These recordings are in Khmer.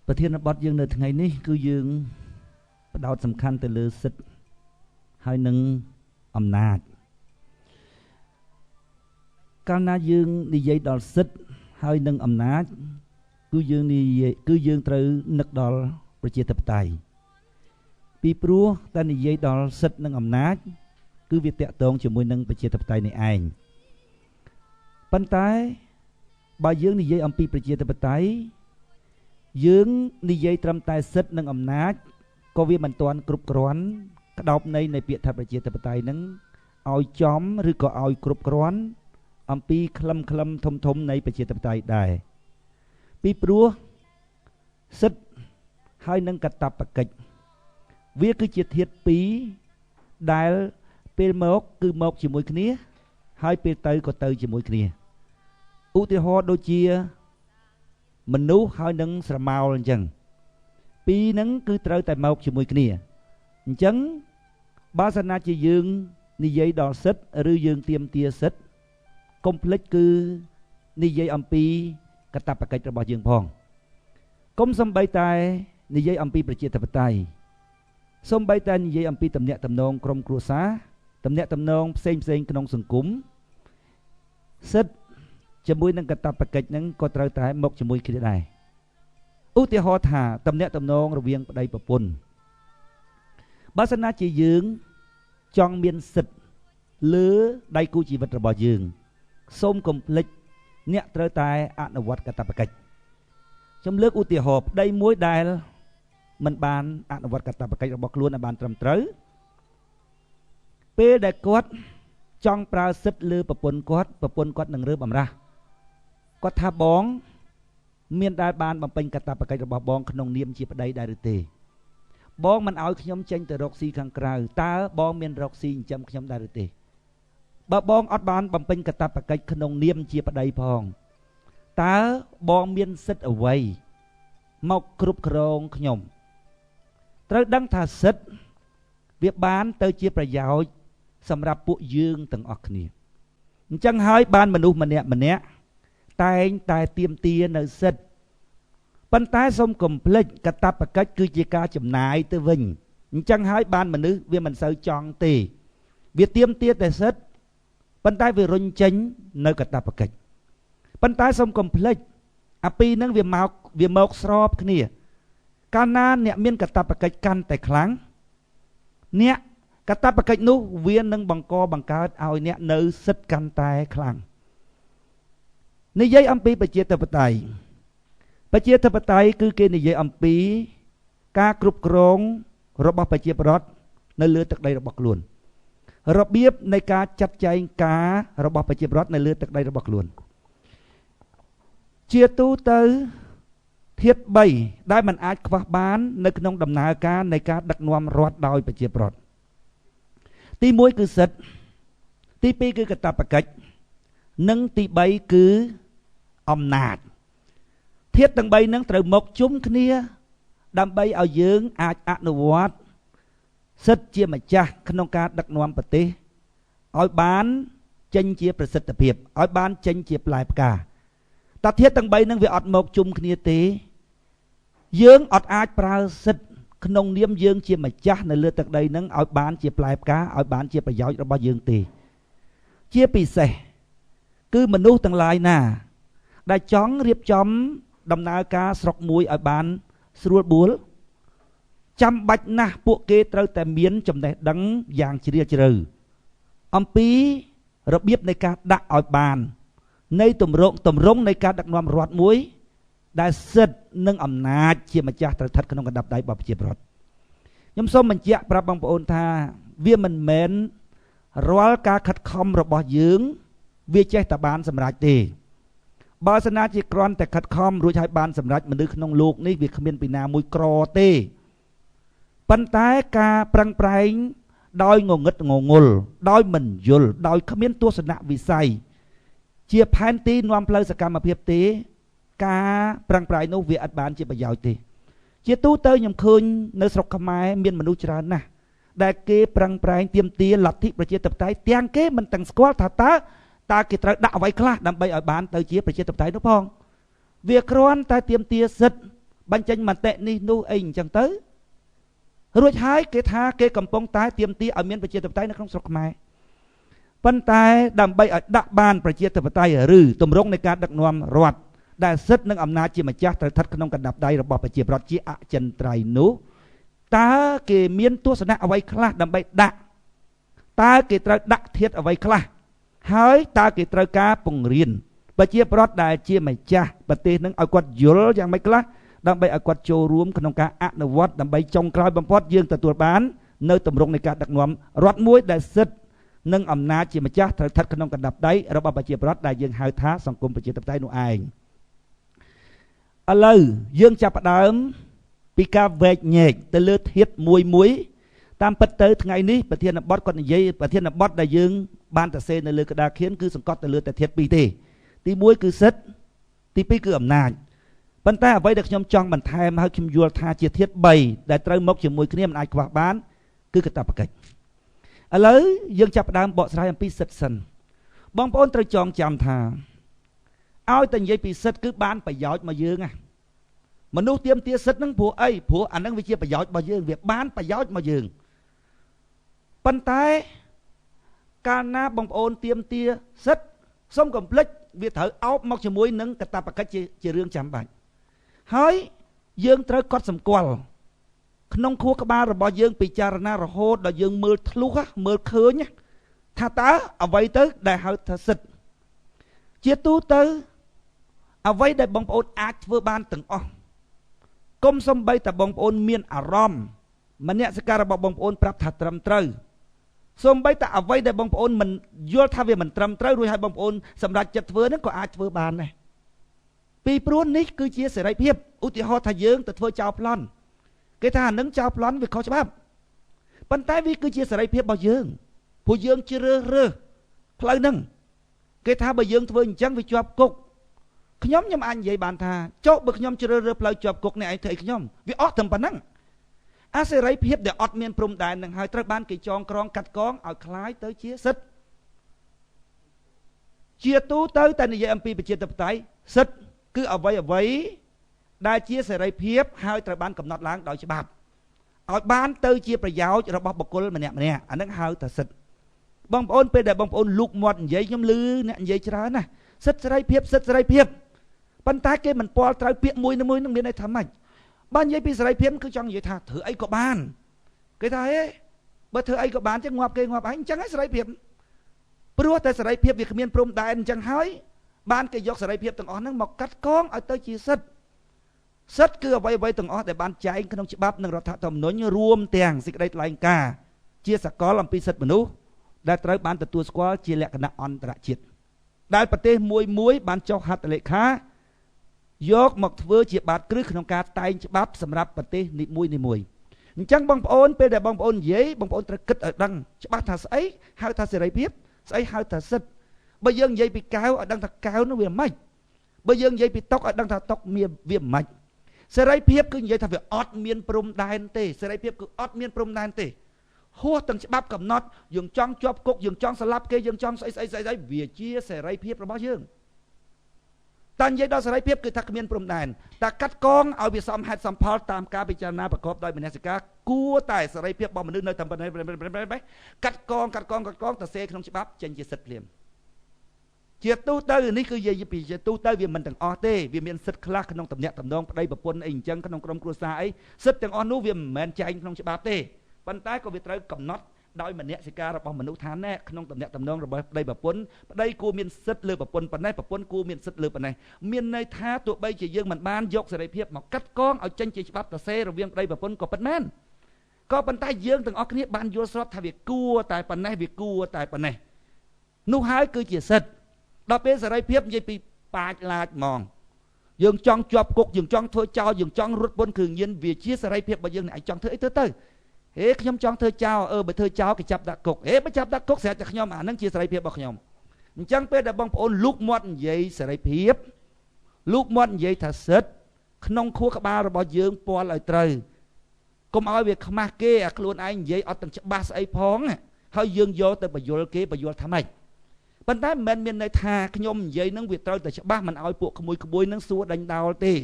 ประเทศบอดยังในทั้งไงนี้คือยังประดาวสำคัญแต่เลือสิทธิ์ให้หนึ่งอำนาจการนายังนิยายดอลสิทธิ์ให้หนึ่งอำนาจคือยังนิยายคือยังตรึนึกดอลประเทศไทยปีปลัวแต่นิยายดอลสิทธิ์หนึ่งอำนาจคือวิเตะตรงจมูกหนึ่งประเทศไทยในเองปัญไตบางยังนิยายอัมพีประเทศไทยยังนิยายตรำไตสิทธิ์หนึ่งอำนาจก็วิมันตอนกรุบกรอนกระดอบในเปียทัพประเทศไทยนั้นเอาจอมหรือก็เอากรุบกรอนอัมพีคลำทมในประเทศไทยได้ปีปลัวสิทธิ์ให้หนึ่งกระตับประกิจเวียคือเจียเทียดปีได้เป็นหมกคือหมกจมูกนี้ให้เป็นเตยก็เตยจมูกนี้อุติหอโดเชียมันนู้ให้หนึ่งสมาวจังปีนั้นคือเตยแต่หมกจมูกนี้จังบาสนาจะยืงนิยายดอสิทธิ์หรือยืงเตรียมเตียสิทธิ์คอมเพล็กคือนิยายอัมพีกระตับประกิจระบยืงพองกรมสมบัยตายนิยายอัมพีประเทศไทยสมบัยตายนิยายอัมพีตำเนียตำนองกรมครัวซาตำเนียตำนองเซ็งขนมสังกุมสิทธิ์จมูกนั่งกระตับประกิจนั้นก็ตรายตายหมกจมูกคิดได้อุติหอธาตำเนียตำนองระเวียงได้ประปุ่นบาสนาจียืงจองเมียนสิทธิ์หรือได้กู้ชีวิตระบยืงส้มคอมเพล็กเนี่ยตรายตายอนุวัตกระตับประกิจจำเลือกอุติหอบได้มวยได้มันบานอนุวัตกระตับประกิจระบล้วนบานตรำเต๋อเป้ได้กอดจองปราศิษย์ลือประปนกอดหนึ่งเรือบำระกอดท่าบองเมียนได้บานบำเป็นกระตับประกิจระบองขนมเนียมจีบได้หรือเตบองมันเอาขยมเจนแต่รกซีขังกลางตาบองเมียนรกซีจำขยมได้หรือเตบองอัดบานบำเป็นกระตับประกิจขนมเนียมจีบได้พองตาบองเมียนศิษย์เอาไว้มอกครุบโครงขยมตรัสดังท่าศิษย์เวียบานเตยจีประยาวสำหรับปุยืงต่างออกนี่จังหายบ้านมนุษย์มันเนี่ยตายเตรียมเตียนในเสร็จปัญตายสมกลมเพลิดกระตับประกัดคือจีกาจำนายตัววิ่งจังหายบ้านมนุษย์เวียมันเสยจองตีเวียเตรียมเตียแต่เสร็จปัญตายเวียรุนเจงในกระตับประกัดปัญตายสมกลมเพลิดอปีนั้นเวียมอกสอบนี่การนานเนี่ยเมียนกระตับประกัดกันแต่ครั้งเนี่ยกระตับประกิจนู้เวียนนึงบังกอบังการเอาเนี่ยเนื้อสิทธิ์กันตายครั้งในยัยอัมพีประเจตปไตยคือเกณฑ์ในยัยอัมพีการกรุบกรองระบบประเจปรอดในเลือดตักใดระบบล้วนระเบียบในการจัดใจการระบบประเจปรอดในเลือดตักใดระบบล้วนเจียตูเตอเทียบใบได้มันอาจคว้าบ้านในขนมดำนาการในการดักนวมรอดดอยประเจปรอดที่มวยคือสิทธิ์ที่ปีคือกระตับประกิจนึ่งที่ใบคืออำนาจเทียบตั้งใบนั่งตรึมกจุ้มขณีดำใบเอาเยื้องอาจอนุวัตสิทธิ์เจียมจ่าขนมการดักนวมปฏิเอาบานเจนเจียประสิทธิภาพเอาบานเจนเจียปลายปากกาแต่เทียบตั้งใบนั่งเวียอดมกจุ้มขณีตีเยื้องอดอาจปราศิษขนมเนียมยืงเจียมจ่าในเลือดตักใดนั้นเอาบานเจียปลายกาเอาบานเจียประยอยระบายยืงตีเจียปีเสคือมนุษย์ต่างหลายน่ะได้จ้องเรียบจอมดำนาการสกมวยเอาบานสรวดบุลจำบัดนะพวกเกตเราแต่เมียนจำได้ดังอย่างเฉียดเจืออัมปีระเบียบในการดักเอาบานในตุ่มรงในการดักนวมรอดมวยได้เสร็จนึ่งอำนาจเชี่ยมาจากตรัสขนมกระดับได้บาปเจ็บรถยมส้มมันเจ้าพระบังปะโอนธาเวียมันเหม็นรัวการขัดคอมระบอบยืงเวียใจตาบานสำรัจตีบาสนาจิกรอนแต่ขัดคอมรู้ใช้บานสำรัจมันนึกขนมลูกนี่เวียขมิ้นปีนามวยกรอตีปันท้ายกาปรังไพรงดอยงงดงงลดอยมันยุลดอยขมิ้นตัวสนะวิสัยเจียพันตีนวมเพลสกรรมเพียบตีกาปรังปลายโนเวียอัดบานเจียบยาวตีเจียตู้เตยยำคืนในสกขมายเมียนมนุษย์จรานะได้เกปรังปลายเตรียมตีหลักที่ประเจตปไตยเตียงเกมันตั้งสกอลตาเกตระด่าไว้คลาดนำไปอัดบานเตยเจียประเจตปไตยนุพองเวียครอนตาเตรียมตีสิทธิ์ បាញ់ចេញមតិនេះនោះអីអញ្ចឹងទៅរួចហើយគេថាគេកំពុងតែទាមទារឲ្យមានប្រជាធិបតេយ្យនៅក្នុងស្រុកខ្មែរប៉ុន្តែដើម្បីឲ្យដាក់បានប្រជាធិបតេយ្យឬទម្រង់នៃការដឹកនាំរដ្ឋដែលសិទ្ធិនិងអំណាចជាម្ចាស់ត្រូវស្ថិតក្នុងកណ្ដាប់ដៃរបស់ប្រជាប្រដ្ឋជាអចិន្ត្រៃយ៍នោះតើគេមានទស្សនៈអ្វីខ្លះដើម្បីដាក់តើគេត្រូវដាក់ធាតុអ្វីខ្លះហើយតើគេត្រូវការពង្រៀនប្រជាប្រដ្ឋដែលជាម្ចាស់ប្រទេសនឹងឲ្យគាត់យល់យ៉ាងម៉េចខ្លះដើម្បីឲ្យគាត់ចូលរួមក្នុងការអនុវត្តដើម្បីចុងក្រោយបំផុតយើងទទួលបាននៅទម្រង់នៃការដឹកនាំរដ្ឋមួយដែលសិទ្ធិនិងអំណាចជាម្ចាស់ត្រូវស្ថិតក្នុងកណ្ដាប់ដៃរបស់ប្រជាប្រដ្ឋដែលយើងហៅថាសង្គមប្រជាធិបតេយ្យនោះឯងឥឡូវយើងចាប់ផ្ដើមពីការវែកញែកទៅលើធាតុមួយតាមពិតទៅថ្ងៃនេះប្រធានបទគាត់និយាយប្រធានបទដែលយើងបានសរសេរនៅលើក្តារខៀនគឺសង្កត់ទៅលើតែធាតុ2ទេទី1គឺសិទ្ធិទី2គឺអំណាចប៉ុន្តែអ្វីដែលខ្ញុំចង់បន្ថែមហើយខ្ញុំយល់ថាជាធាតុ3ដែលត្រូវមកជាមួយគ្នាមិនអាចខ្វះបានគឺកាតព្វកិច្ចឥឡូវយើងចាប់ផ្ដើមបកស្រាយអំពីសិទ្ធិសិនបងប្អូនត្រូវចងចាំថាឲ្យតែនិយាយពីសិទ្ធិគឺបានប្រយោជន៍មកយើងណាមនុស្សទាមទារសិទ្ធិហ្នឹងព្រោះអីព្រោះអាហ្នឹងវាជាប្រយោជន៍របស់យើងវាបានប្រយោជន៍មកយើងប៉ុន្តែកាលណាបងប្អូនទាមទារសិទ្ធិសូមកុំភ្លេចវាត្រូវអោបមកជាមួយនឹងកាតព្វកិច្ចជារឿងចាំបាច់ហើយយើងត្រូវកត់សម្គាល់ក្នុងខួរក្បាលរបស់យើងពិចារណារហូតដល់យើងមើលធ្លុះមើលឃើញថាតើអ្វីទៅដែលហៅថាសិទ្ធិជាទូទៅអ្វីដែលបងប្អូនអាចធ្វើបានទាំងអស់កុំសំបីតែបងប្អូនមានអារម្មណ៍មនសិការរបស់បងប្អូនប្រាប់ថាត្រឹមត្រូវសូម្បីតែអ្វីដែលបងប្អូនមិនយល់ថាវាមិនត្រឹមត្រូវរួចហើយបងប្អូនសម្រេចចិត្តធ្វើហ្នឹងក៏អាចធ្វើបានដែរពីព្រោះនេះគឺជាសេរីភាពឧទាហរណ៍ថាយើងទៅធ្វើចោលប្លន់គេថាអានឹងចោលប្លន់វាខុសច្បាប់ប៉ុន្តែវាគឺជាសេរីភាពរបស់យើងព្រោះយើងជ្រើសរើសផ្លូវហ្នឹងគេថាបើយើងធ្វើអញ្ចឹងវាជាប់គុកខ្ញុំអាចនិយាយបានថាចុះបើខ្ញុំជ្រើសរើសផ្លូវជាប់គុកនេះឯងធ្វើអីខ្ញុំវាអត់ត្រឹមប៉ុណ្ណឹងអាសេរីភាពដែលអត់មានព្រំដែននឹងហើយត្រូវបានគេចងក្រងកាត់កងឲ្យคล้ายទៅជាសិទ្ធិជាទូទៅតែនិយាយអំពីប្រជាធិបតេយ្យសិទ្ធិគឺអ្វីដែលជាសេរីភាពហើយត្រូវបានកំណត់ឡើងដោយច្បាប់ឲ្យបានទៅជាប្រយោជន៍របស់បុគ្គលម្នាក់អានឹងហៅថាសិទ្ធិបងប្អូនពេលដែលបងប្អូនលូកមាត់និយាយខ្ញុំឮអ្នកនិយាយច្រើនណាស់សិទ្ធិសេរីភាពសិទ្ធិសេរីភាពប៉ុន្តែគេមិនពាល់ត្រូវពាក្យមួយនឹងមានន័យថាម៉េចបើនិយាយពីសេរីភាពគឺចង់និយាយថាធ្វើអីក៏បានគេថាហេបើធ្វើអីក៏បានចឹងងាប់គេងាប់ឯងអញ្ចឹងឯងសេរីភាពព្រោះតែសេរីភាពវាគ្មានព្រំដែនអញ្ចឹងហើយបានគេយកសេរីភាពទាំងអស់ហ្នឹងមកកាត់កងឲ្យទៅជាសិទ្ធិសិទ្ធិគឺអ្វីទាំងអស់ដែលបានចែងក្នុងច្បាប់និងរដ្ឋធម្មនុញ្ញរួមទាំងសេចក្តីថ្លែងការណ៍ជាសកលអំពីសិទ្ធិមនុស្សដែលត្រូវបានទទួលស្គាល់ជាលក្ខណៈអន្តរជាតិដែលប្រទេសមួយបានចុះហត្ថលេខាយកមកធ្វើជាបាតគ្រឹះក្នុងការតែងច្បាប់សម្រាប់ប្រទេសនីមួយអញ្ចឹងបងប្អូនពេលដែលបងប្អូននិយាយបងប្អូនត្រូវគិតឲ្យដឹងច្បាស់ថាស្អីហៅថាសេរីភាពស្អីហៅថាសិទ្ធិបើយើងនិយាយពីកែវឲ្យដឹងថាកែវនោះវាមិនបើយើងនិយាយពីតុកឲ្យដឹងថាតុកវាមិនសេរីភាពគឺនិយាយថាវាអត់មានព្រំដែនទេសេរីភាពគឺអត់មានព្រំដែនទេហួសទាំងច្បាប់កំណត់យើងចង់ជាប់គុកយើងចង់ស្លាប់គេយើងចង់ស្អីវាជាសេរីភាពរបស់យើងតែនិយាយដល់សេរីភាពគឺថាគ្មានព្រំដែនតែកាត់កងឲ្យវាសមហេតុសមផលតាមការពិចារណាប្រកបដោយមនសិការគួរតែសេរីភាពរបស់មនុស្សនៅតាមប៉ុណ្ណេះកាត់កងទៅសេក្នុងច្បាប់ចេញជាសិទ្ធិភ្លាមជាទូទៅនេះគឺនិយាយពីជាទូទៅវាមិនទាំងអស់ទេវាមានសិទ្ធិខ្លះក្នុងតំណែងតំណងប្តីប្រពន្ធអីអញ្ចឹងក្នុងក្រុមគ្រួសារអីសិទ្ធិទាំងអស់នោះវាមិនមែនចែងក្នុងច្បាប់ទេប៉ុន្តែក៏វាត្រូវកំណត់ដោយមនសិការរបស់មនុស្សថាណែក្នុងតំណែងតំណងរបស់ប្តីប្រពន្ធប្តីគួរមានសិទ្ធិលើប្រពន្ធប៉ុណ្ណេះប្រពន្ធគួរមានសិទ្ធិលើប៉ុណ្ណេះមានន័យថាទោះបីជាយើងមិនបានយកសេរីភាពមកកាត់កងឲ្យចេញជាច្បាប់ទៅសេរវាងប្តីប្រពន្ធក៏ពិតមែនក៏ប៉ុន្តែយើងទាំងអស់គ្នាបានយល់ស្របថាវាគួរតែប៉ុណ្ណេះវាគួរតែប៉ុណ្ណេះនោះហើយគឺជាសិទ្ធិដល់ពេលសេរីភាពនិយាយពីបាចឡាចហ្មងយើងចង់ជាប់គុកយើងចង់ធ្វើចោលយើងចង់រត់ពន្ធគ្រឿងញៀនវាជាសេរីភាពរបស់យើងអ្នកឯងចង់ធ្វើអីទៅហេខ្ញុំចង់ធ្វើចោលបើធ្វើចោលគេចាប់ដាក់គុកបើចាប់ដាក់គុកស្រាប់តែខ្ញុំអានឹងជាសេរីភាពរបស់ខ្ញុំអញ្ចឹងពេលដែលបងប្អូនលូកមាត់និយាយសេរីភាពលូកមាត់និយាយថាសិទ្ធិក្នុងខួរក្បាលរបស់យើងពាល់ឲ្យត្រូវកុំឲ្យវាខ្មាស់គេអាខ្លួនឯងនិយាយអត់ទាំងច្បាស់ស្អីផងហើយយើងយកទៅបញ្យល់គេបញ្យល់ថាម៉េចប៉ុន្តែមិនមែនមានន័យថាខ្ញុំនិយាយនឹងវាត្រូវតែច្បាស់មិនឲ្យពួកក្មួយនឹងសួរដេញដោលទេ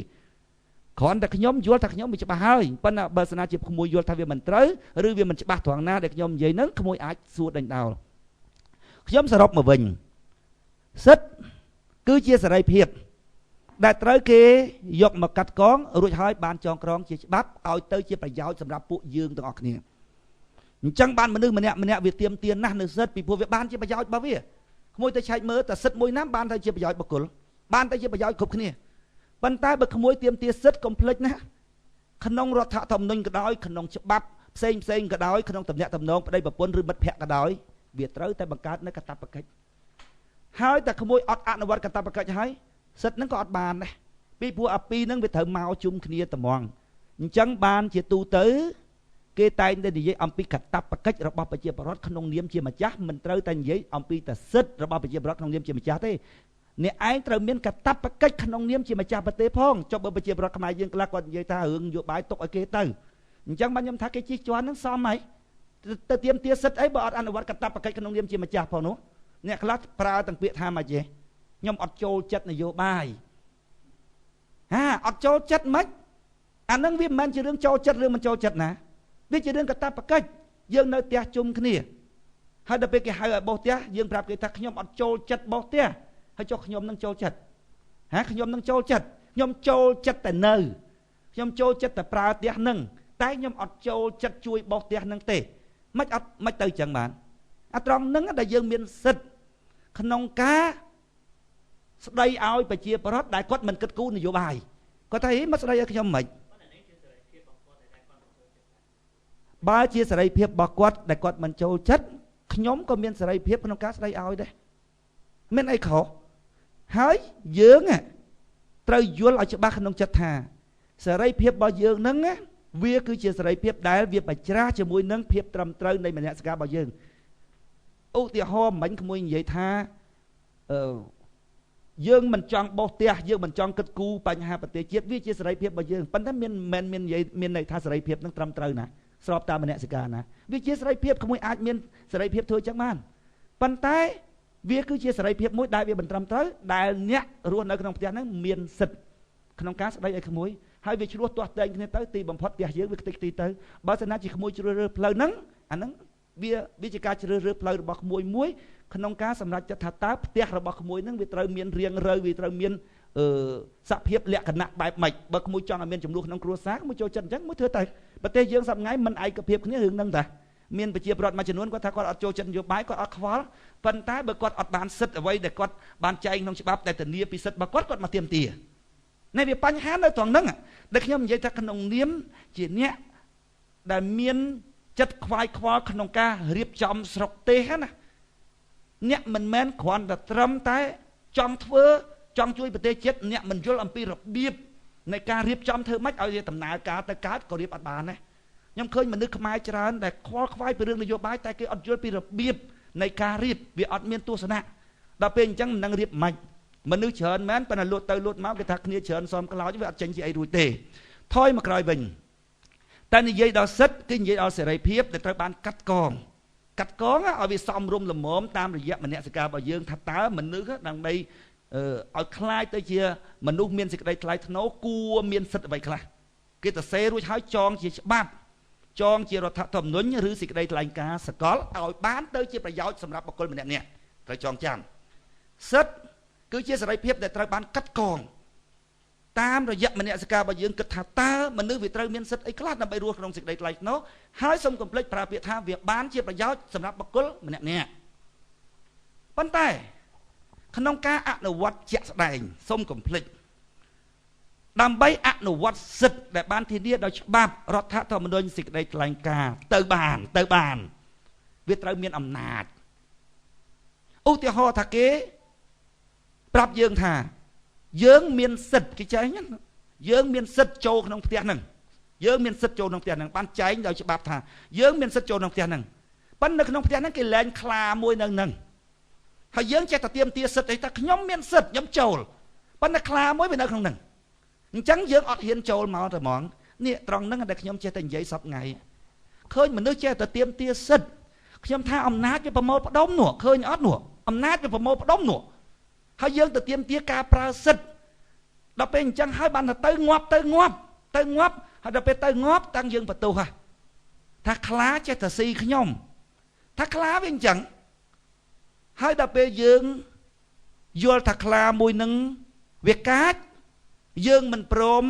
គ្រាន់តែខ្ញុំយល់ថាខ្ញុំវាច្បាស់ហើយប៉ុន្តែបើសិនជាក្មួយយល់ថាវាមិនត្រូវឬវាមិនច្បាស់ត្រង់ណាដែលខ្ញុំនិយាយហ្នឹងក្មួយអាចសួរដេញដោលខ្ញុំសរុបមកវិញសិទ្ធិគឺជាសេរីភាពដែលត្រូវគេយកមកកាត់កងរួចហើយបានចងក្រងជាច្បាប់ឲ្យទៅជាប្រយោជន៍សម្រាប់ពួកយើងទាំងអស់គ្នាអញ្ចឹងបានមនុស្សម្នាក់វាទៀមទានណាស់នៅសិទ្ធិពីព្រោះវាបានជាប្រយោជន៍របស់វាក្មួយទៅឆែកមើលតែសិទ្ធិមួយណាបានទៅជាប្រយោជន៍បុគ្គលបានទៅជាប្រយោជន៍គ្រប់គ្នាប៉ុន្តែបើក្មួយទៀមទាសិទ្ធិកុំភ្លេចណាក្នុងរដ្ឋធម្មនុញ្ញក៏ដោយក្នុងច្បាប់ផ្សេងក៏ដោយក្នុងទំនាក់ទំនងប្តីប្រពន្ធឬមិត្តភក្តិក៏ដោយវាត្រូវតែបង្កើតនៅកាតព្វកិច្ចហើយតែក្មួយអត់អនុវត្តកាតព្វកិច្ចហើយសិទ្ធិហ្នឹងក៏អត់បានដែរពីព្រោះអាពីរហ្នឹងវាត្រូវមកជុំគ្នាត្មងអញ្ចឹងបានជាទូទៅគេតែងតែនិយាយអំពីកាតព្វកិច្ចរបស់ប្រជាពលរដ្ឋក្នុងនាមជាម្ចាស់មិនត្រូវតែនិយាយអំពីតែសិទ្ធិរបស់ប្រជាពលរដ្ឋក្នុងនាមជាម្ចាស់ទេអ្នកឯងត្រូវមានកាតព្វកិច្ចក្នុងនាមជាម្ចាស់ប្រទេសផងចុះបើប្រជាពលរដ្ឋខ្មែរយើងខ្លះគាត់និយាយថារឿងនយោបាយទុកឲ្យគេទៅអញ្ចឹងបានខ្ញុំថាគេជិះជាន់ហ្នឹងសមហើយទៅទៀមទាសិទ្ធិអីបើអត់អនុវត្តកាតព្វកិច្ចក្នុងនាមជាម្ចាស់ផងនោះអ្នកខ្លះប្រើទាំងពាក្យថាម៉េចទេខ្ញុំអត់ចូលចិត្តនយោបាយអត់ចូលចិត្តម៉េចអានឹងវាមិនមែនជារឿងចូលចិត្តឬមិនចូលចិត្តណាវាជារឿងកាតព្វកិច្ចយើងនៅផ្ទះជុំគ្នាហើយដល់ពេលគេហៅឲ្យបោសផ្ទះយើងប្រាប់គេថាខ្ញុំអត់ចូលចិត្តបោសផ្ទះហើយចុះខ្ញុំនឹងចូលចិត្តខ្ញុំនឹងចូលចិត្តខ្ញុំចូលចិត្តតែនៅខ្ញុំចូលចិត្តតែប្រើផ្ទះនឹងតែខ្ញុំអត់ចូលចិត្តជួយបោសផ្ទះនឹងទេមិនទៅចឹងបានអាត្រង់ហ្នឹងដែលយើងមានសិទ្ធិក្នុងការស្ដីឲ្យប្រជាពលរដ្ឋដែលគាត់មិនគិតគូរនយោបាយគាត់ថាហីមកស្ដីឲ្យខ្ញុំមិនបើជាសេរីភាពរបស់គាត់ដែលគាត់មិនចូលចិត្តខ្ញុំក៏មានសេរីភាពក្នុងការស្ដីឲ្យដែរមានអីខុសហើយយើងត្រូវយល់ឲ្យច្បាស់ក្នុងចិត្តថាសេរីភាពរបស់យើងហ្នឹងវាគឺជាសេរីភាពដែលវាបច្ច្រាស់ជាមួយនឹងភាពត្រឹមត្រូវនៃមនសិការរបស់យើងឧទាហរណ៍មិញក្មួយនិយាយថាយើងមិនចង់បោសផ្ទះយើងមិនចង់គិតគូរបញ្ហាប្រទេសជាតិវាជាសេរីភាពរបស់យើងប៉ុន្តែមានន័យថាសេរីភាពនឹងត្រឹមត្រូវណាស្របតាមមនសិការណាវាជាសេរីភាពក្មួយអាចមានសេរីភាពធ្វើចឹងបានប៉ុន្តែវាគឺជាសេរីភាពមួយដែលវាមិនត្រឹមត្រូវដែលអ្នករស់នៅក្នុងផ្ទះហ្នឹងមានសិទ្ធិក្នុងការស្ដីឲ្យក្មួយហើយវាឆ្លោះទាស់តែងគ្នាទៅទីបំផុតផ្ទះយើងវាខ្ទេចខ្ទីទៅបើសិនណាជាក្មួយជ្រើសរើសផ្លូវហ្នឹងអាហ្នឹងវាជាការជ្រើសរើសផ្លូវរបស់ក្មួយមួយក្នុងការសម្រេចចិត្តថាតើផ្ទះរបស់ក្មួយហ្នឹងវាត្រូវមានរៀងរើវាត្រូវមានសភាពលក្ខណៈបែបម៉េចបើក្មួយចង់ឲ្យមានចំនួនក្នុងគ្រួសារក្មួយចូលចិត្តអញ្ចឹងមួយធ្វើទៅប្រទេសយើងសប្តាហ៍ថ្ងៃមិនឯកភាពគ្នារឿងហ្នឹងតាមានប្រជាពលរដ្ឋមួយចំនួនគាត់ថាគាត់អត់ចូលចិត្តនយោបាយគាត់អត់ខ្វល់ប៉ុន្តែបើគាត់អត់បានសិទ្ធិអ្វីដែលគាត់បានចែងក្នុងច្បាប់ដែលធានាពីសិទ្ធិរបស់គាត់មកទាមទារនេះវាបញ្ហានៅត្រង់ហ្នឹងដែលខ្ញុំនិយាយថាក្នុងនាមជាអ្នកដែលមានចិត្តខ្វាយខ្វល់ក្នុងការរៀបចំស្រុកទេសណាអ្នកមិនមែនគ្រាន់តែត្រឹមតែចង់ធ្វើចង់ជួយប្រទេសជាតិអ្នកមិនយល់អំពីរបៀបនៃការរៀបចំធ្វើម៉េចឲ្យវាដំណើរការទៅកើតក៏រៀបអត់បានដែរខ្ញុំឃើញមនុស្សខ្មែរច្រើនដែលខ្វល់ខ្វាយពីរឿងនយោបាយតែគេអត់យល់ពីរបៀបនៃការរៀបវាអត់មានទស្សនៈដល់ពេលអញ្ចឹងមិនដឹងរៀបម៉េចមនុស្សច្រើនមែនប៉ុន្តែលួចទៅលួចមកគេថាគ្នាច្រើនសំក្លោចវាអត់ចេញជាអីរួចទេថយមកក្រោយវិញតែនិយាយដល់សិទ្ធគឺនិយាយដល់សេរីភាពដែលត្រូវបានកាត់កងឲ្យវាសមរម្យល្មមតាមរយៈមនសិការរបស់យើងថាតើមនុស្សដើម្បីឲ្យคล้ายទៅជាមនុស្សមានសេចក្តីថ្លៃថ្នូរគួរមានសិទ្ធិអ្វីខ្លះគេទៅសេរួចហើយចងជាច្បាប់ចងជារដ្ឋធម្មនុញ្ញឬសេចក្តីថ្លែងការណ៍សកលឲ្យបានទៅជាប្រយោជន៍សម្រាប់បុគ្គលម្នាក់ៗត្រូវចងចាំសិទ្ធិគឺជាសេរីភាពដែលត្រូវបានកាត់កងតាមរយៈមនសិការរបស់យើងគិតថាតើមនុស្សវាត្រូវមានសិទ្ធិអីខ្លះដើម្បីរស់ក្នុងសេចក្តីថ្លៃថ្នូរហើយសូមកុំភ្លេចប្រើពាក្យថាវាបានជាប្រយោជន៍សម្រាប់បុគ្គលម្នាក់ៗប៉ុន្តែក្នុងការអនុវត្តជាក់ស្ដែងសូមកុំភ្លេចដើម្បីអនុវត្តសិទ្ធិដែលបានធានាដោយច្បាប់រដ្ឋធម្មនុញ្ញសេចក្តីថ្លែងការណ៍ទៅបានវាត្រូវមានអំណាចឧទាហរណ៍ថាគេប្រាប់យើងថាយើងមានសិទ្ធិគេចែងយើងមានសិទ្ធិចូលក្នុងផ្ទះហ្នឹងយើងមានសិទ្ធិចូលក្នុងផ្ទះហ្នឹងបានចែងដោយច្បាប់ថាយើងមានសិទ្ធិចូលក្នុងផ្ទះហ្នឹងប៉ុន្តែនៅក្នុងផ្ទះហ្នឹងគេលែងខ្លាមួយនៅហ្នឹងហើយយើងចេះតែទាមទារសិទ្ធិអីថាខ្ញុំមានសិទ្ធិខ្ញុំចូលប៉ុន្តែខ្លាមួយវានៅក្នុងហ្នឹងអញ្ចឹងយើងអត់ហ៊ានចូលមកតែហ្មងនេះត្រង់ហ្នឹងដែលខ្ញុំចេះតែនិយាយសពថ្ងៃឃើញមនុស្សចេះតែទាមទារសិទ្ធិខ្ញុំថាអំណាចវាប្រមូលផ្ដុំនោះឃើញអត់នោះអំណាចវាប្រមូលផ្ដុំនោះហើយយើងទៅទាមទារការប្រើសិទ្ធិ ដល់ពេលអញ្ចឹងហើយបានទៅងាប់ហើយដល់ពេលទៅងាប់តាំងយើងបន្ទោសថាខ្លាចេះតែស៊ីខ្ញុំថាខ្លាវាអញ្ចឹងហើយដល់ពេលយើងយល់ថាខ្លាមួយនឹងវាកាចយើងមិនព្រម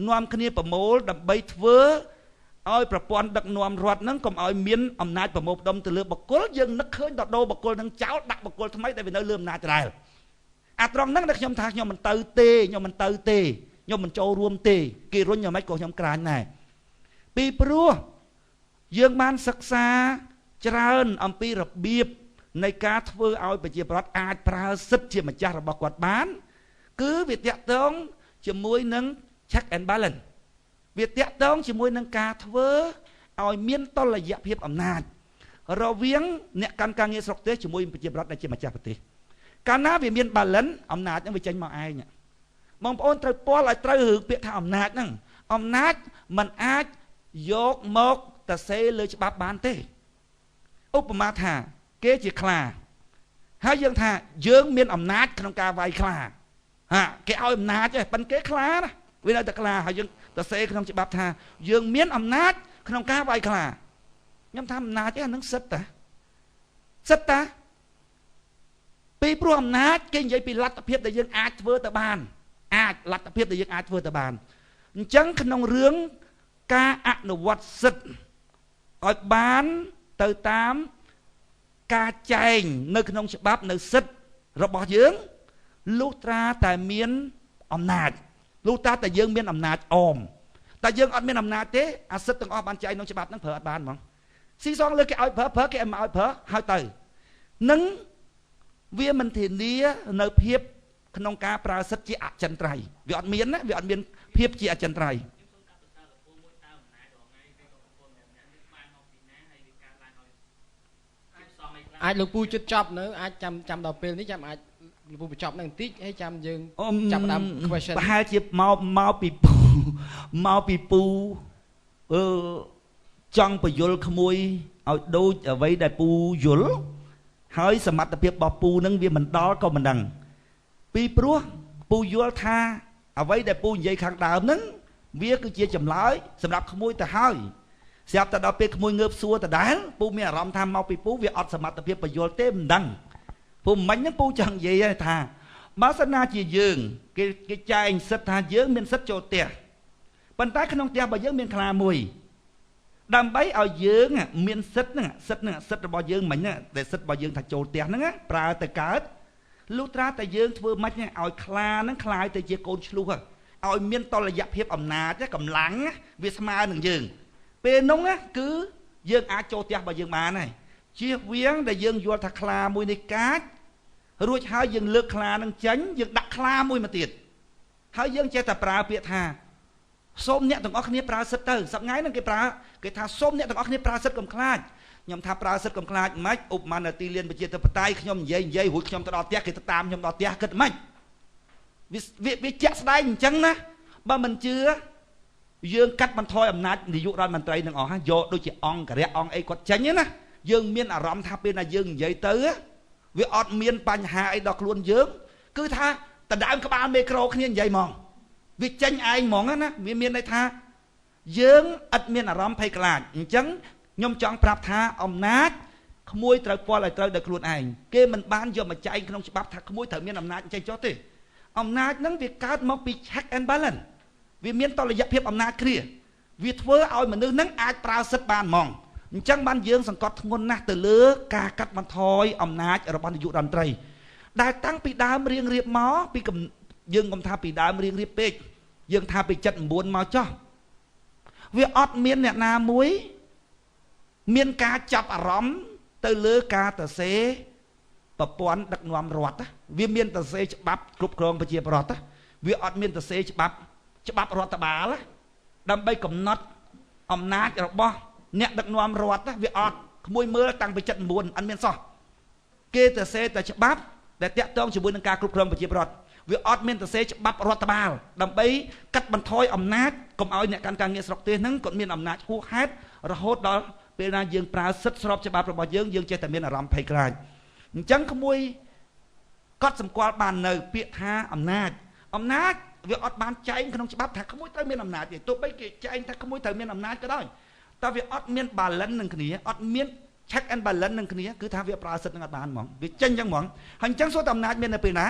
នាំគ្នាប្រមូលដើម្បីធ្វើឲ្យប្រព័ន្ធដឹកនាំរដ្ឋហ្នឹងកុំឲ្យមានអំណាចប្រមូលផ្ដុំទៅលើបុគ្គលយើងនឹកឃើញដល់ដូរបុគ្គលហ្នឹងចោលដាក់បុគ្គលថ្មីដែលវានៅលើអំណាចដដែលអាត្រង់ហ្នឹងដែលខ្ញុំថាខ្ញុំមិនទៅទេខ្ញុំមិនចូលរួមទេគេរុញយ៉ាងម៉េចក៏ខ្ញុំក្រាញដែរពីព្រោះយើងបានសិក្សាច្រើនអំពីរបៀបនៃការធ្វើឲ្យប្រជាប្រដ្ឋអាចប្រើសិទ្ធិជាម្ចាស់របស់គាត់បានគឺវាតាក់ទងជាមួយនឹង check and balance វាតាក់ទងជាមួយនឹងការធ្វើឲ្យមានតុល្យភាពអំណាចរវាងអ្នកកាន់ការងារស្រុកទេសជាមួយប្រជាប្រដ្ឋដែលជាម្ចាស់ប្រទេសកាលណាវាមាន balance អំណាចនឹងវាចេញមកឯងបងប្អូនត្រូវពាល់ឲ្យត្រូវរឿងពាក្យថាអំណាចហ្នឹងអំណាចมันអាចយកមកទៅសេលើច្បាប់បានទេឧបមាថាគេជាខ្លាហើយយើងថាយើងមានអំណាចក្នុងការវាយខ្លាគេឲ្យអំណាចទេប៉ុន្តែគេខ្លាណាវានៅតែខ្លាហើយយើងទៅសេក្នុងច្បាប់ថាយើងមានអំណាចក្នុងការវាយខ្លាខ្ញុំថាអំណាចទេអានឹងសិតតាពីព្រោះអំណាចគេនិយាយពីលទ្ធភាពដែលយើងអាចធ្វើទៅបានលទ្ធភាពដែលយើងអាចធ្វើទៅបានអញ្ចឹងក្នុងរឿងការអនុវត្តសិទ្ធិឲ្យបានទៅតាមការចែងនៅក្នុងច្បាប់នៅសិទ្ធិរបស់យើងលុះត្រាតែមានអំណាចលុះត្រាតែយើងមានអំណាចអមតែយើងអត់មានអំណាចទេអាសិទ្ធិទាំងអស់បានចែងក្នុងច្បាប់ហ្នឹងប្រើអត់បានហ្មងស៊ីសងលើគេឲ្យប្រើគេមិនឲ្យប្រើហើយទៅនឹងវាមិនធានានៅភាពក្នុងការប្រើសិទ្ធិជាអចិន្ត្រៃយ៍វាអត់មានណាវាអត់មានភាពជាអចិន្ត្រៃយ៍អាចលោកពូជិតចប់នៅអាចចាំដល់ពេលនេះចាំអាចលោកពូបញ្ចប់នៅបន្តិចហើយចាំយើងចាប់ដើម question ប្រហែលជាមកពីពូចង់បញ្យលក្មួយឲ្យដូចអ្វីដែលពូយល់ហើយសមត្ថភាពរបស់ពូនឹងវាមិនដល់ក៏មិនដឹងពីព្រោះពូយល់ថាអ្វីដែលពូនិយាយខាងដើមហ្នឹងវាគឺជាចម្លើយសម្រាប់ក្មួយទៅហើយស្រាប់តែដល់ពេលក្មួយងើបសួរដដែលពូមានអារម្មណ៍ថាមកពីពូវាអត់សមត្ថភាពបញ្យល់ទេមិនដឹងពូមិញហ្នឹងពូចង់និយាយថាបើសិនណាជាយើងគេចែងសិទ្ធថាយើងមានសិទ្ធចូលផ្ទះប៉ុន្តែក្នុងផ្ទះរបស់យើងមានខ្លាមួយដើម្បីឲ្យយើងមានសិទ្ធរបស់យើងមិញហ្នឹងតែសិទ្ធរបស់យើងថាចូលផ្ទះហ្នឹងប្រើទៅកើតលុះត្រាតែយើងធ្វើម៉េចឲ្យខ្លាហ្នឹងคล้ายទៅជាកូនឆ្លុះឲ្យមានតុល្យភាពអំណាចកម្លាំងវាស្មើនឹងយើងពេលនោះគឺយើងអាចចូលផ្ទះរបស់យើងបានហើយជៀសវាងដែលយើងយល់ថាខ្លាមួយនេះកាចរួចហើយយើងលើកខ្លានឹងចេញយើងដាក់ខ្លាមួយមកទៀតហើយយើងចេះតែប្រើពាក្យថាសូមអ្នកទាំងអស់គ្នាប្រើសិទ្ធទៅសប្ងៃហ្នឹងគេថាសូមអ្នកទាំងអស់គ្នាប្រើសិទ្ធកុំខ្លាចខ្ញុំថាប្រើសិទ្ធកុំខ្លាចមិនឧបមានៅទីលានប្រជាធិបតេយ្យខ្ញុំនិយាយរួចខ្ញុំទៅដល់ផ្ទះគេទៅតាមខ្ញុំដល់ផ្ទះគិតមិនវាជាក់ស្ដែងអញ្ចឹងណាបើមិនជឿយើងកាត់បន្ថយអំណាចនាយករដ្ឋមន្ត្រីនឹងអស់យកដូចជាអង្គរៈអង្គអីគាត់ចេញណាយើងមានអារម្មណ៍ថាពេលណាយើងនិយាយទៅវាអត់មានបញ្ហាអីដល់ខ្លួនយើងគឺថាដណ្ដើមក្បាលមេក្រូគ្នានិយាយហ្មងវាចេញឯងហ្មងណាវាមានន័យថាយើងឥតមានអារម្មណ៍ភ័យខ្លាចអញ្ចឹងខ្ញុំចង់ប្រាប់ថាអំណាចក្មួយត្រូវពាល់ឲ្យត្រូវដោយខ្លួនឯងគេមិនបានយកមកចែងក្នុងច្បាប់ថាក្មួយត្រូវមានអំណាចចេញចុះទេអំណាចហ្នឹងវាកើតមកពី check and balance វាមានតុល្យភាពអំណាចគ្នាវាធ្វើឲ្យមនុស្សហ្នឹងអាចប្រើសិទ្ធិបានហ្មងអញ្ចឹងបានយើងសង្កត់ធ្ងន់ណាស់ទៅលើការកាត់បន្ថយអំណាចរបស់នាយករដ្ឋមន្ត្រីដែលតាំងពីដើមរៀងរៀបមកពីយើងកុំថាពីដើមរៀងរៀបពេកយើងថាពី79មកចោះវាអត់មានអ្នកណាមួយមានការចាប់អារម្មណ៍ទៅលើការទៅសេប្រព័ន្ធដឹកនាំរដ្ឋវាមានទៅសេច្បាប់គ្រប់គ្រងប្រជាពលរដ្ឋវាអត់មានទៅសេច្បាប់រដ្ឋបាលដើម្បីកំណត់អំណាចរបស់អ្នកដឹកនាំរដ្ឋវាអត់ក្មួយមើលតាំងពី79អត់មានសោះគេទៅសេតែច្បាប់ដែលតាក់ទងជាមួយនឹងការគ្រប់គ្រងប្រជាពលរដ្ឋវាអត់មានទៅសេច្បាប់រដ្ឋបាលដើម្បីកាត់បន្ថយអំណាចកុំឲ្យអ្នកកាន់ការងារស្រុកទេសហ្នឹងគាត់មានអំណាចហួសហេតុរហូតដល់ពេលណាយើងប្រើសិទ្ធិស្របច្បាប់របស់យើងចេះតែមានអារម្មណ៍ភ័យខ្លាចអញ្ចឹងក្មួយកត់សម្គាល់បាននៅពាក្យថាអំណាច វាអត់បានចែងក្នុងច្បាប់ថាក្មួយត្រូវមានអំណាចទេទោះបីគេចែងថាក្មួយត្រូវមានអំណាចក៏ដោយតែវាអត់មាន balance នឹងគ្នាអត់មាន check and balance នឹងគ្នាគឺថាវាប្រើសិទ្ធិនឹងអត់បានហ្មងវាចេញចឹងហ្មងហើយអញ្ចឹងសួរតែអំណាចមាននៅពេលណា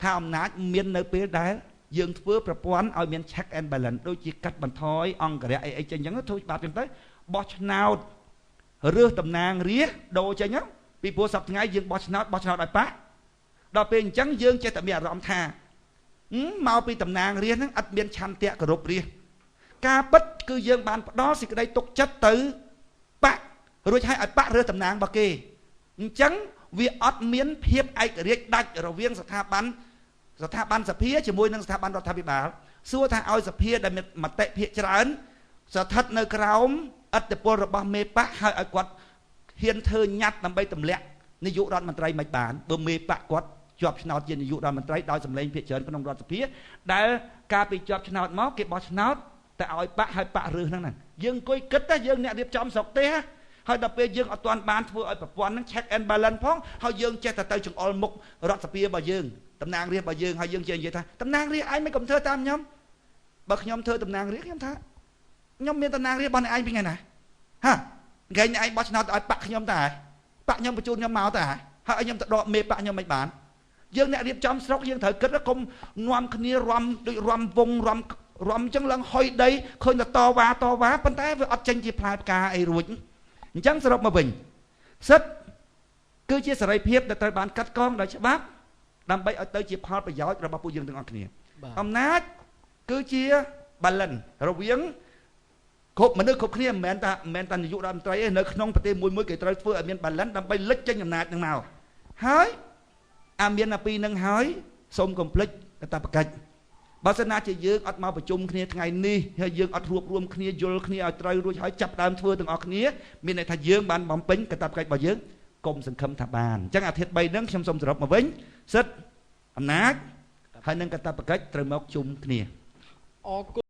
ថាអំណាចមាននៅពេលដែលយើងធ្វើប្រព័ន្ធឲ្យមាន check and balance ដូចជាកាត់បន្ថយអង្គរៈអីចឹងធ្វើច្បាប់ចឹងទៅបោះឆ្នោតរើសតំណាងរាស្ត្រដូរចេញហ្នឹងពីព្រោះសប្តាហ៍ថ្ងៃយើងបោះឆ្នោតឲ្យប៉ះដល់ពេលអញ្ចឹងយើងចេះតែមានអារម្មណ៍ថាមកពីតំណាងរាស្ត្រហ្នឹងអត់មានឆន្ទៈគោរពរាស្ត្រការពិតគឺយើងបានផ្ដល់សេចក្តីទុកចិត្តទៅប៉រួចឲ្យប៉រើសតំណាងរបស់គេអញ្ចឹងវាអត់មានភាពឯករាជ្យដាច់រវាងស្ថាប័នសភាជាមួយនឹងស្ថាប័នរដ្ឋាភិបាលសួរថាឲ្យសភាដែលមានមតិភាគច្រើនស្ថិតនៅក្រោមឥទ្ធិពលរបស់មេបកហើយឲ្យគាត់ហ៊ានធ្វើញ៉ាត់ដើម្បីទម្លាក់នាយករដ្ឋមន្ត្រីមិនបានបើមេបកគាត់ជាប់ឆ្នោតជានាយករដ្ឋមន្ត្រីដោយសម្លេងភាគច្រើនក្នុងរដ្ឋសភាដែលការពីជាប់ឆ្នោតមកគេបោះឆ្នោតតែឲ្យបកហើយបករើសហ្នឹងយើងអង្គុយគិតថាយើងអ្នករៀបចំស្រុកទេហើយដល់ពេលយើងអត់ទាន់បានធ្វើឲ្យប្រព័ន្ធហ្នឹង check and balance ផងហើយយើងចេះតែទៅចង្អុលមុខរដ្ឋសភារបស់យើងតំណាងរាស្ត្ររបស់យើងហើយយើងចេះនិយាយថាតំណាងរាស្ត្រឯងមិនកុំធ្វើតាមខ្ញុំបើខ្ញុំធ្វើតំណាងរាស្ត្រខ្ញុំថាខ្ញុំមានតំណាងរាស្ត្ររបស់ឯងពីថ្ងៃណាហាថ្ងៃឯងបោះឆ្នោតឲ្យបកខ្ញុំតាបកខ្ញុំបញ្ជូនខ្ញុំមកតាហើយខ្ញុំទៅដកមេបកខ្ញុំមិនបានយើងអ្នករៀបចំស្រុកយើងត្រូវគិតកុំនាំគ្នារំដូចរំវងរំអញ្ចឹងឡើងហុយដីឃើញតែតវ៉ាប៉ុន្តែវាអត់ចេញជាផ្លែផ្កាអីរួចអញ្ចឹងសរុបមកវិញសិទ្ធិគឺជាសេរីភាពដែលត្រូវបានកាត់កងដោយច្បាប់ដើម្បីឲ្យទៅជាផលប្រយោជន៍របស់ពួកយើងទាំងអស់គ្នាអំណាចគឺជា balance រវាងគ្រប់មនុស្សគ្រប់គ្នាមិនមែនតែនាយករដ្ឋមន្ត្រីទេនៅក្នុងប្រទេសមួយគេត្រូវធ្វើឲ្យមាន balance ដើម្បីលេចចេញអំណាចនឹងមកហើយអាមានតែពីរនឹងហើយសូមកុំភ្លេចកាតព្វកិច្ចបើសិនណាជាយើងអត់មកប្រជុំគ្នាថ្ងៃនេះហើយយើងអត់រួបរวมគ្នាយល់គ្នាឲ្យត្រូវរួចហើយចាប់ដើមធ្វើទាំងអស់គ្នាមានន័យថាយើងបានបំពេញកាតព្វកិច្ចរបស់យើងកុំសង្ឃឹមថាបានអញ្ចឹងអាធិប3ហ្នឹងខ្ញុំសូមសរុបមកវិញសិទ្ធិអំណាចហើយនឹងកាតព្វកិច្ចត្រូវមកជុំគ្នាអរគុណ